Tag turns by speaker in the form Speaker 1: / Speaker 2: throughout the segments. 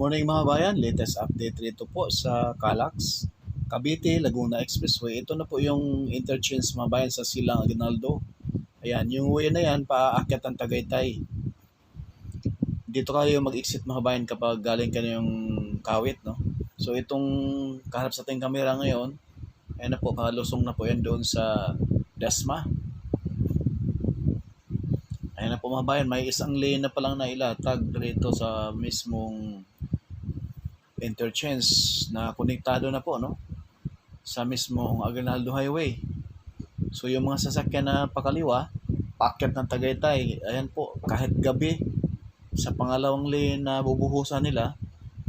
Speaker 1: Morning mga bayan, latest update rito po sa Calax, Cavite, Laguna Expressway. Ito na po yung interchange mga bayan sa Silang Aguinaldo. Ayan, yung way na yan, paakyat ng Tagaytay. Dito kayo mag-exit mga bayan kapag galing ka yung Kawit, no? So itong kaharap sa ating kamera ngayon, ayan na po, kalusong na po yan doon sa Dasma. Ayan na po mga bayan, may isang lane na palang nailatag dito sa mismong interchange na konektado na po, no, sa mismong Aguinaldo Highway. So yung mga sasakyan na pakaliwa, paakyat ng Tagaytay, ayan po, kahit gabi sa pangalawang lane na bubuhusan nila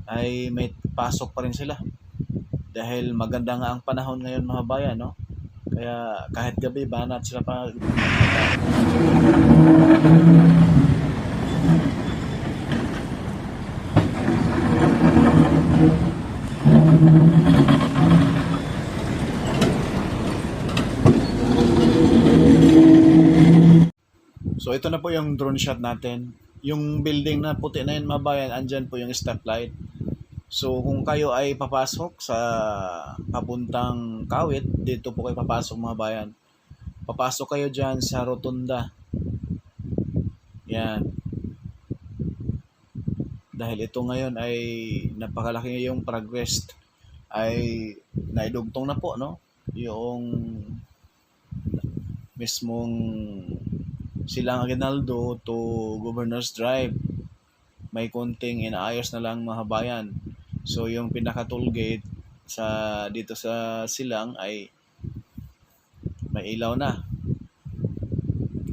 Speaker 1: ay may pasok pa rin sila dahil maganda nga ang panahon ngayon mga bayan, no, kaya kahit gabi banat sila pa. So ito na po yung drone shot natin. Yung building na puti na yun mga bayan, andyan po yung stoplight. So kung kayo ay papasok sa papuntang Kawit, dito po kayo papasok mga bayan. Papasok kayo dyan sa rotunda. Yan. Dahil ito ngayon ay napakalaki yung progress ay naidugtong na po, no? Yung mismong Silang Aguinaldo to Governor's Drive. May konting inaayos na lang mga bayan. So yung pinaka toll gate sa dito sa Silang ay may ilaw na.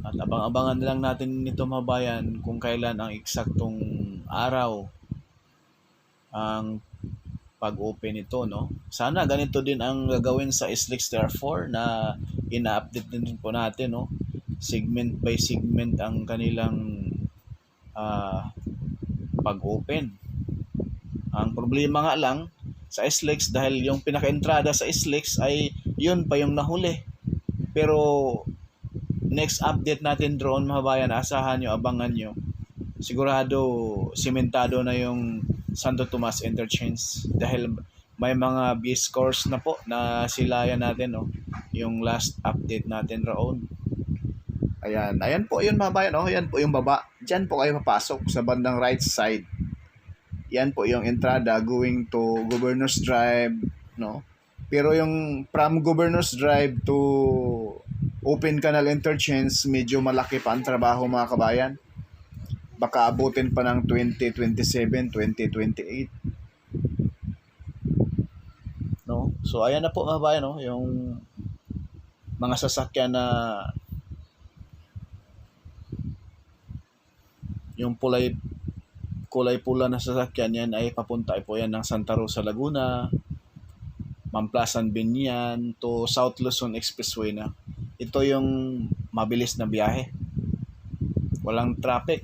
Speaker 1: At abang-abangan na lang natin nito mga bayan kung kailan ang eksaktong araw ang pag-open ito, no? Sana ganito din ang gagawin sa SLEX Tier 4 na ina-update din po natin, no? Segment by segment ang kanilang pag-open. Ang problema nga lang sa SLEX dahil yung pinaka-entrada sa SLEX ay yun pa yung nahuli. Pero next update natin drone mga bayan, asahan nyo, abangan nyo. Sigurado simentado na yung Santo Tomas Interchange dahil may mga B-scores na po na silayan natin, no? Yung last update natin roon. Ayan po yun mga bayan, oh. Ayan po yung baba. Diyan po kayo papasok sa bandang right side. Yan po yung entrada going to Governor's Drive, no? Pero yung from Governor's Drive to Open Canal Interchange, medyo malaki pa ang trabaho mga kabayan. Baka abutin pa ng 2027, 2028. No? So ayan na po mga bayan, no? Yung mga sasakyan na yung kulay pula na sasakyan, yan ay papunta po yan ng Santa Rosa, Laguna, Mamplasan, Binyan to South Luzon Expressway na. Ito yung mabilis na biyahe. Walang traffic.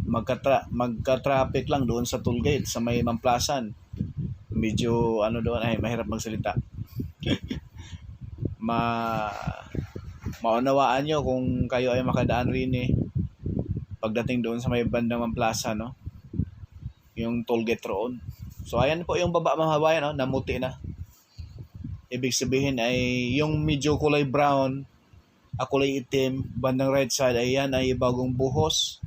Speaker 1: Magka-traffic lang doon sa toll gate sa may Mamplasan. Medyo doon ay mahirap magsalita. Maunawaan nyo kung kayo ay makadaan rin pagdating doon sa may bandang Mamplasan, no? Yung toll gate roon. So ayan po yung baba mga bayan, no? Namuti na. Ibig sabihin ay yung medyo kulay brown, kulay itim, bandang right side, ayan ay bagong buhos.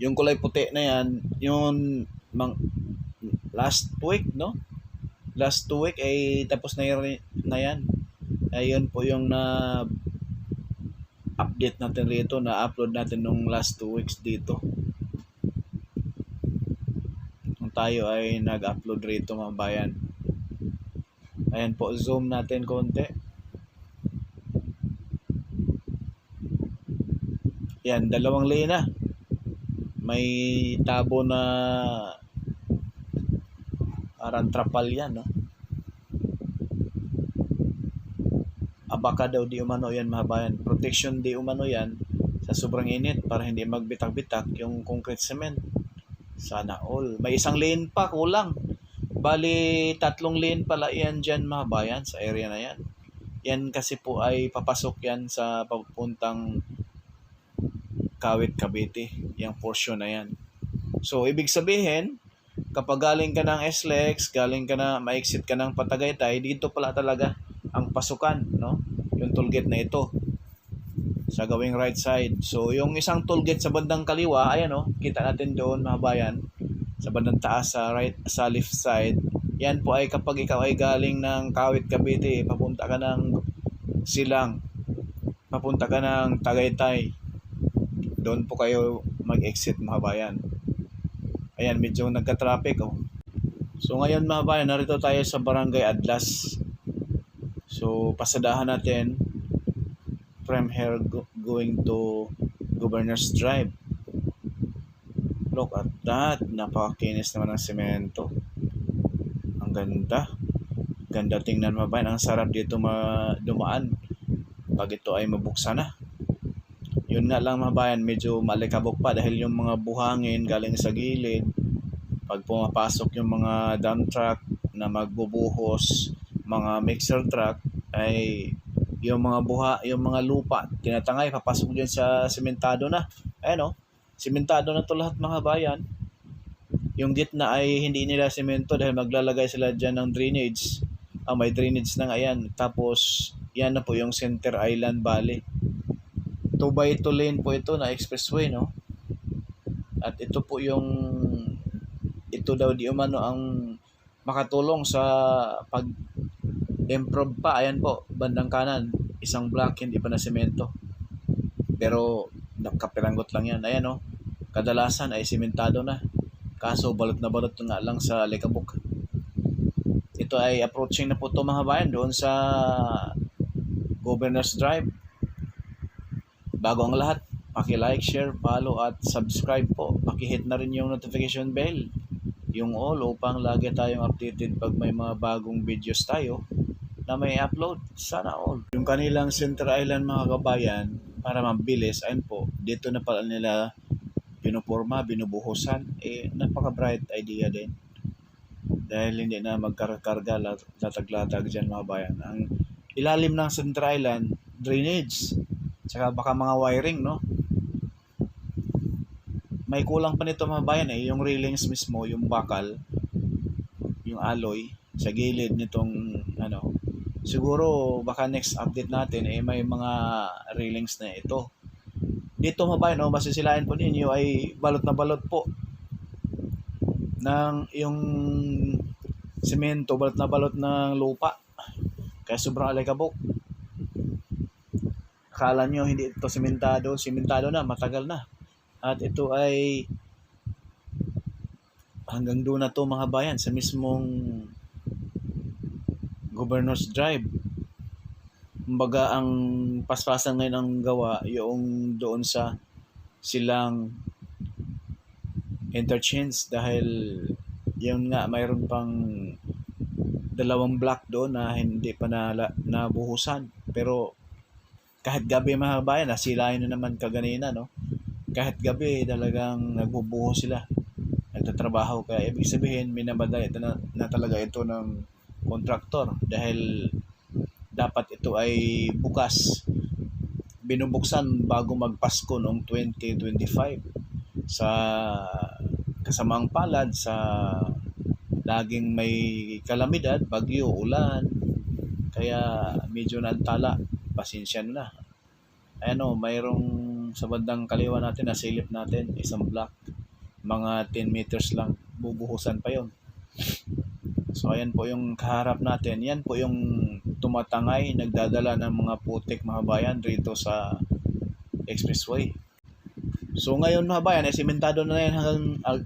Speaker 1: Yung kulay puti na yan, yung last week, no? Last 2 week ay tapos na yan. Ayun po yung na update natin rito, na upload natin nung last 2 weeks dito. Kung tayo ay nag-upload rito mga bayan. Ayan po, zoom natin konti. Yan, 2 lane na. May tabo na parang trapal yan, no? Baka daw di umano yan mga bayan. Protection di umano yan sa sobrang init para hindi magbitak-bitak yung concrete cement. Sana all. May isang lane pa, kulang. Bali, 3 lane pala yan dyan mga bayan sa area na yan. Yan kasi po ay papasok yan sa papuntang Kawit, Cavite. Yung portion na yan. So, ibig sabihin, kapag galing ka ng SLEX, galing ka na, ma-exit ka ng Patagaytay, dito pala talaga ang pasukan, no? Yung tollgate na ito sa gawing right side. So, yung isang tollgate sa bandang kaliwa, ayan no, kita natin doon mga bayan, sa bandang taas sa right sa left side. Yan po ay kapag ikaw ay galing ng Kawit, Cavite, papunta ka ng Silang, papunta ka ng Tagaytay. Doon po kayo mag-exit mga bayan. Ayan, medyo nagka-traffic oh. So ngayon mga bayan, narito tayo sa Barangay Adlas. So pasadahan natin from here going to Governor's Drive. Look at that, napakakinis naman ng semento. Ang ganda. Ganda tingnan mga bayan, ang sarap dito dumaan pag ito ay mabuksan na. Yun nga lang mga bayan, medyo malikabok pa dahil yung mga buhangin galing sa gilid. Pag pumapasok yung mga dump truck na magbubuhos, mga mixer truck, ay yung mga lupa, tinatangay, papasok dyan sa sementado na. Ayan o, sementado na to lahat mga bayan. Yung gitna ay hindi nila semento dahil maglalagay sila dyan ng drainage. May drainage na nga yan. Tapos, yan na po yung Center Island Valley. 2x2 lane po ito na expressway, no? At ito po ito daw di umano ang makatulong sa pag-improve pa. Ayan po, bandang kanan, isang block, hindi pa na semento. Pero, nakapiranggot lang yan. Ayan, no? Kadalasan ay sementado na. Kaso, balot na balot nga lang sa likabok. Ito ay approaching na po ito mga bayan doon sa Governor's Drive. Bago ang lahat, paki-like, share, follow at subscribe po. Paki-hit na rin yung notification bell, yung all, upang lagi tayong updated pag may mga bagong videos tayo na may upload. Sana all. Yung kanilang Center Island mga kabayan, para mabilis, ayun po, dito na pala nila pinuporma, binubuhusan. Napaka-bright idea din. Dahil hindi na magkarga, latag-latag dyan mga bayan. Ang ilalim ng Center Island, drainage. Tsaka baka mga wiring, no? May kulang pa nito mga bayan yung railings mismo, yung bakal, yung alloy, sa gilid nitong, siguro baka next update natin, may mga railings na ito. Dito mga bayan, masisilayan po ninyo ay balot na balot po ng yung semento, balot na balot ng lupa. Kaya sobrang alikabok. Akala nyo hindi ito sementado na, matagal na. At ito ay hanggang doon na to mga bayan, sa mismong Governor's Drive. Kumbaga ang paspasan ngayon ang gawa yung doon sa Silang interchange dahil yun nga mayroon pang 2 block doon na hindi pa nabuhusan. Pero kahit gabi mga bayan, nasilayan na naman kaganina, no? Kahit gabi, talagang nagbubuhos sila. Nagtatrabaho. Kaya ibig sabihin, minabadali na talaga ito ng kontraktor. Dahil dapat ito ay bukas. Binubuksan bago magpasko noong 2025. Sa kasamang palad, sa laging may kalamidad, bagyo, ulan. Kaya medyo nantala. Pasensya na. Mayroong sa bandang kaliwa natin, nasilip natin, isang block. Mga 10 meters lang. Bubuhusan pa yon. So, ayan po yung kaharap natin. Yan po yung tumatangay, nagdadala ng mga putik mga bayan rito sa expressway. So, ngayon mga bayan, sementado na yan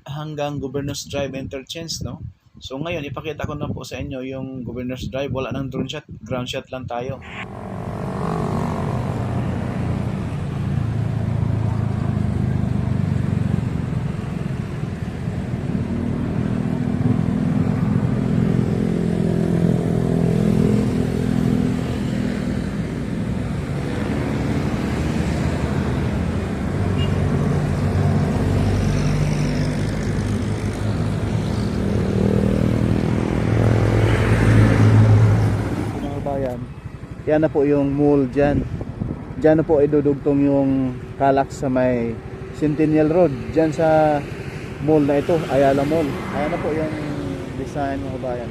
Speaker 1: hanggang Governor's Drive interchange, no? So, ngayon, ipakita ko na po sa inyo yung Governor's Drive. Wala nang drone shot, ground shot lang tayo. Yan na po yung mall dyan. Dyan na po idudugtong yung Calax sa may Centennial Road. Dyan sa mall na ito, Ayala Mall. Ayan na po yung design mga kabayan.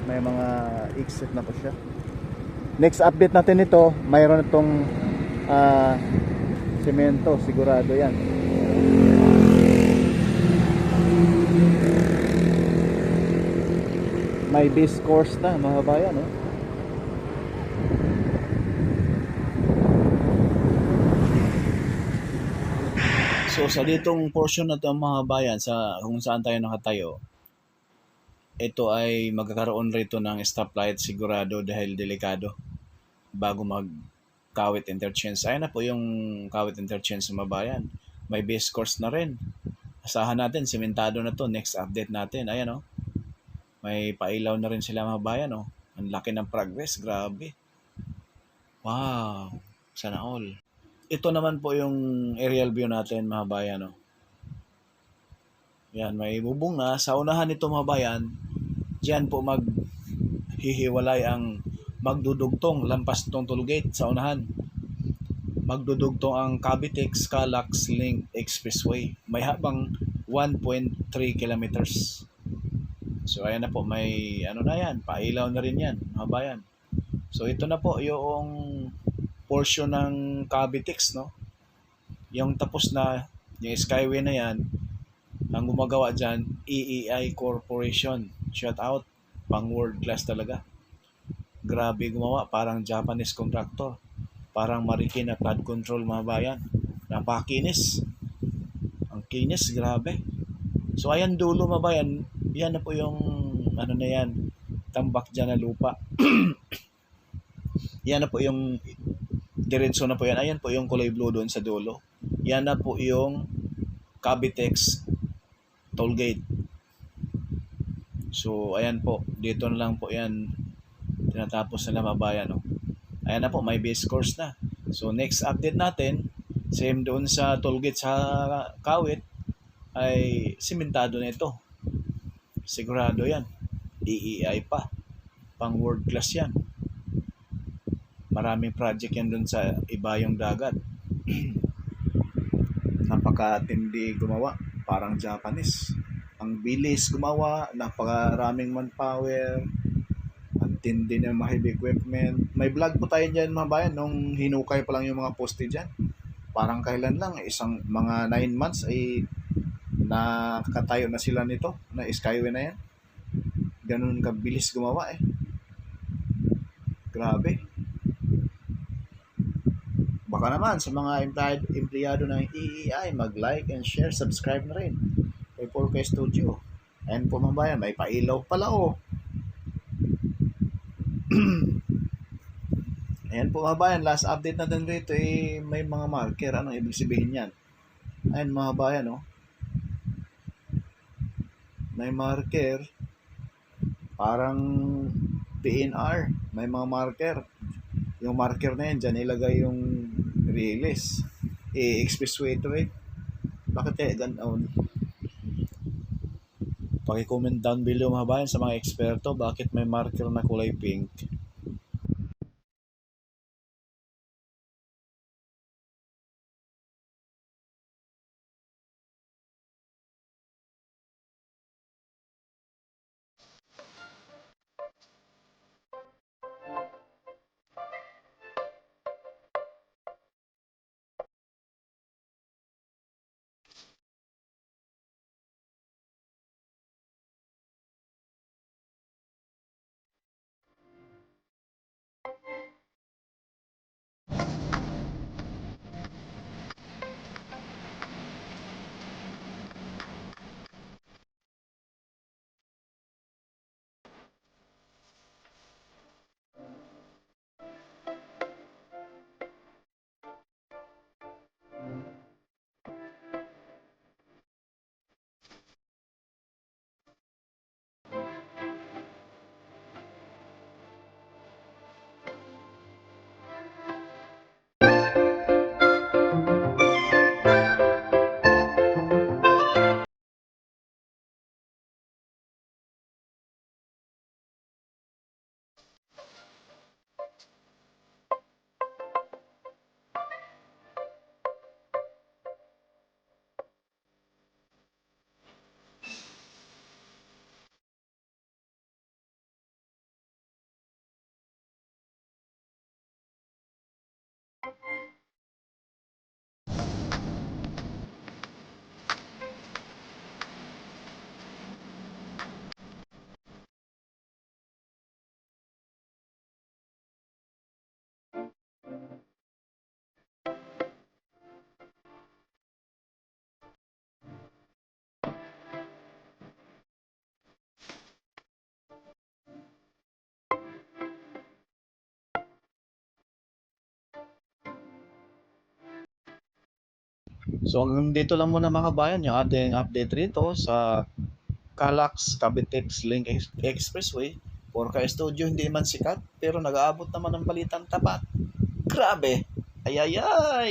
Speaker 1: May mga exit na po siya. Next update natin ito, mayroon itong semento, sigurado yan. May base course na mga kabayan, no? So sa ditong portion na ito mga kabayan, sa kung saan tayo nakatayo, ito ay magkakaroon rito ng stoplight sigurado dahil delikado bago mag Kawit Interchange. Ayan na po yung Kawit Interchange mga bayan. May base course na rin. Asahan natin, sementado na to. Next update natin. Ayan o. May pailaw na rin sila mga bayan o. Ang laki ng progress. Grabe. Wow. Sana all. Ito naman po yung aerial view natin mga bayan o. Yan, may bubong na. Sa unahan nito mga bayan, diyan po maghihiwalay ang magdudugtong lampas itong toll gate sa unahan. Magdudugtong ang Cavitex-Calax Link Expressway. May habang 1.3 kilometers. So ayan na po, may ano na yan, pailaw na rin yan, mga bayan. So ito na po yung portion ng Cavitex, no? Yung tapos na, yung Skyway na yan, ang gumagawa dyan, EEI Corporation. Shout out, pang world class talaga. Grabe gumawa, parang Japanese contractor. Parang Marikina flood control mga bayan. Napakinis. Ang kinis, grabe. So ayan dulo mga bayan, yan na po yung ano na yan, tambak dyan na lupa. Yan na po yung diretso na po yan. Ayan po yung kulay blue doon sa dulo. Yan na po yung Cavitex tollgate. So ayan po, dito na lang po yan tinatapos na mga bayan. No? Ayan na po, may base course na. So next update natin, same doon sa tollgate sa Kawit, ay simentado na ito. Sigurado yan. EEI pa. Pang world class yan. Maraming project yan doon sa Ibayong Dagat. Napakatindi gumawa. Parang Japanese. Ang bilis gumawa. Napakaraming manpower. Ang tindi ng mga heavy equipment. May vlog po tayo dyan mga bayan nung hinukay pa lang yung mga poste dyan. Parang kailan lang, isang mga 9 months ay nakatayo na sila nito na Skyway na yan. Ganun kabilis gumawa eh. Grabe. Baka naman sa mga empleyado ng EEI, mag-like and share, subscribe na rin kay Polka Studio. Ayan po mga bayan, may pailaw pala oh. Ayan po mga bayan, last update natin rito eh, may mga marker. Anong ibig sabihin yan? Ayan mga bayan oh. May marker. Parang PNR. May mga marker. Yung marker na yan, dyan ilagay yung release. Expressway ito eh. Bakit eh, ganoon? Paki-comment down below mga bayan sa mga eksperto, bakit may marker na kulay pink. So hanggang dito lang muna mga kabayan yung ating update rito sa Calax Cavitex Link Expressway. Puro ka studio hindi man sikat pero nag-aabot naman ng balitang tapat. Grabe! Ayayay!